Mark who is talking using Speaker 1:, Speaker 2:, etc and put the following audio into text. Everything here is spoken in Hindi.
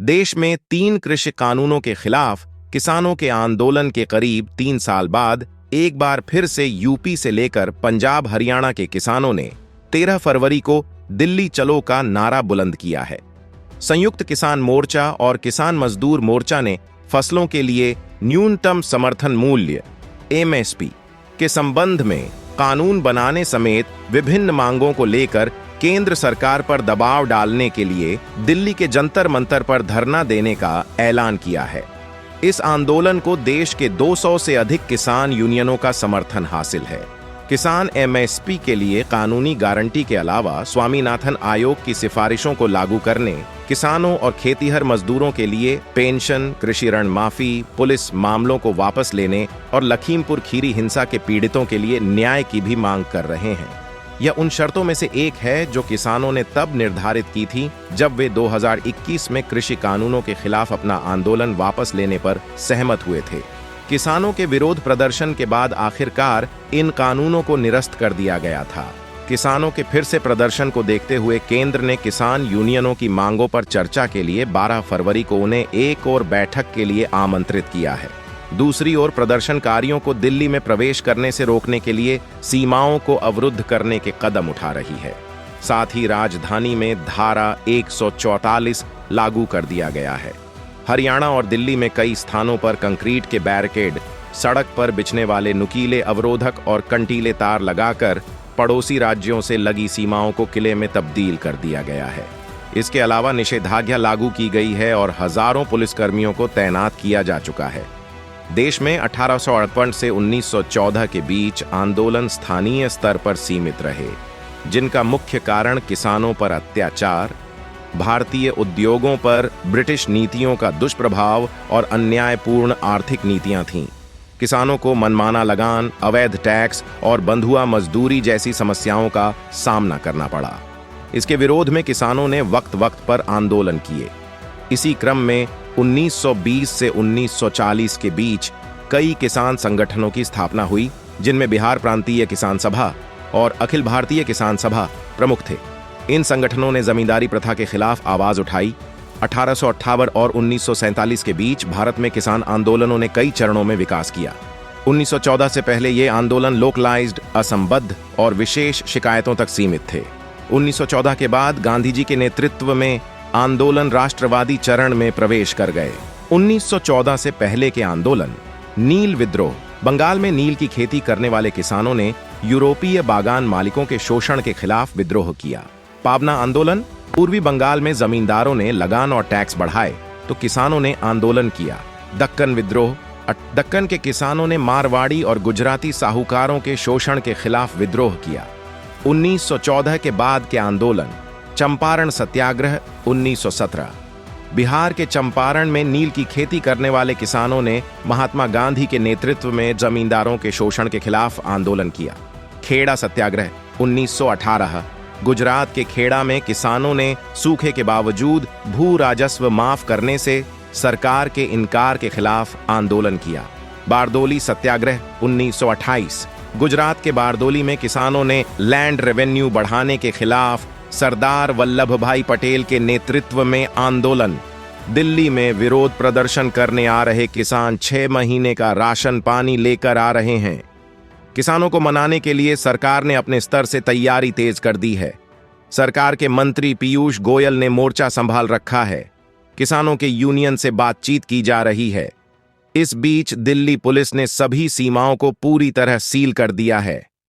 Speaker 1: देश में 3 कृषि कानूनों के खिलाफ किसानों के आंदोलन के करीब 3 साल बाद एक बार फिर से यूपी से लेकर पंजाब हरियाणा के किसानों ने 13 फरवरी को दिल्ली चलो का नारा बुलंद किया है। संयुक्त किसान मोर्चा और किसान मजदूर मोर्चा ने फसलों के लिए न्यूनतम समर्थन मूल्य (एमएसपी) के संबंध में कानून बनाने समेत विभिन्न मांगों को लेकर केंद्र सरकार पर दबाव डालने के लिए दिल्ली के जंतर मंतर पर धरना देने का ऐलान किया है। इस आंदोलन को देश के 200 से अधिक किसान यूनियनों का समर्थन हासिल है। किसान एमएसपी के लिए कानूनी गारंटी के अलावा स्वामीनाथन आयोग की सिफारिशों को लागू करने, किसानों और खेतीहर मजदूरों के लिए पेंशन, कृषि ऋण माफी, पुलिस मामलों को वापस लेने और लखीमपुर खीरी हिंसा के पीड़ितों के लिए न्याय की भी मांग कर रहे हैं। यह उन शर्तों में से एक है जो किसानों ने तब निर्धारित की थी जब वे 2021 में कृषि कानूनों के खिलाफ अपना आंदोलन वापस लेने पर सहमत हुए थे। किसानों के विरोध प्रदर्शन के बाद आखिरकार इन कानूनों को निरस्त कर दिया गया था। किसानों के फिर से प्रदर्शन को देखते हुए केंद्र ने किसान यूनियनों की मांगों पर चर्चा के लिए 12 फरवरी को उन्हें एक और बैठक के लिए आमंत्रित किया है। दूसरी ओर प्रदर्शनकारियों को दिल्ली में प्रवेश करने से रोकने के लिए सीमाओं को अवरुद्ध करने के कदम उठा रही है। साथ ही राजधानी में धारा 144 लागू कर दिया गया है। हरियाणा और दिल्ली में कई स्थानों पर कंक्रीट के बैरिकेड, सड़क पर बिछने वाले नुकीले अवरोधक और कंटीले तार लगाकर पड़ोसी राज्यों से लगी सीमाओं को किले में तब्दील कर दिया गया है। इसके अलावा निषेधाज्ञा लागू की गई है और हजारों पुलिसकर्मियों को तैनात किया जा चुका है। देश में 1858 से 1914 के बीच आंदोलन स्थानीय स्तर पर सीमित रहे, जिनका मुख्य कारण किसानों पर अत्याचार, भारतीय उद्योगों पर ब्रिटिश नीतियों का दुष्प्रभाव और अन्यायपूर्ण आर्थिक नीतियां थीं। किसानों को मनमाना लगान, अवैध टैक्स और बंधुआ मजदूरी जैसी समस्याओं का सामना करना पड़ा। इसके विरोध में किसानों ने वक्त वक्त पर आंदोलन किए। इसी क्रम में 1920 से 1940 के बीच कई किसान संगठनों की स्थापना हुई, जिनमें बिहार प्रांतीय किसान सभा और अखिल भारतीय किसान सभा प्रमुख थे। इन संगठनों ने जमींदारी प्रथा के खिलाफ आवाज उठाई। 1858 और 1947 के बीच भारत में किसान आंदोलनों ने कई चरणों में विकास किया। 1914 से पहले ये आंदोलन लोकलाइज्ड, असंबद्ध और विशेष शिकायतों तक सीमित थे। 1914 के बाद गांधी जी के नेतृत्व में आंदोलन राष्ट्रवादी चरण में प्रवेश कर गए। 1914 से पहले के आंदोलन नील विद्रोह। बंगाल में नील की खेती करने वाले किसानों ने यूरोपीय बागान मालिकों के शोषण के खिलाफ विद्रोह किया। पाबना आंदोलन। पूर्वी बंगाल में जमींदारों ने लगान और टैक्स बढ़ाए तो किसानों ने आंदोलन किया। दक्कन विद्रोह। दक्कन के किसानों ने मारवाड़ी और गुजराती साहूकारों के शोषण के खिलाफ विद्रोह किया। 1914 के बाद के आंदोलन चंपारण सत्याग्रह। 1917 बिहार के चंपारण में नील की खेती करने वाले किसानों ने महात्मा गांधी के नेतृत्व में जमींदारों के शोषण के खिलाफ आंदोलन किया। खेड़ा सत्याग्रह। 1918 गुजरात के खेड़ा में किसानों ने सूखे के बावजूद भू राजस्व माफ करने से सरकार के इनकार के खिलाफ आंदोलन किया। बारदोली सत्याग्रह। 1928 गुजरात के बारदोली में किसानों ने लैंड रेवेन्यू बढ़ाने के खिलाफ सरदार वल्लभ भाई पटेल के नेतृत्व में आंदोलन। दिल्ली में विरोध प्रदर्शन करने आ रहे किसान 6 महीने का राशन पानी लेकर आ रहे हैं। किसानों को मनाने के लिए सरकार ने अपने स्तर से तैयारी तेज कर दी है। सरकार के मंत्री पीयूष गोयल ने मोर्चा संभाल रखा है। किसानों के यूनियन से बातचीत की जा रही है। इस बीच दिल्ली पुलिस ने सभी सीमाओं को पूरी तरह सील कर दिया है।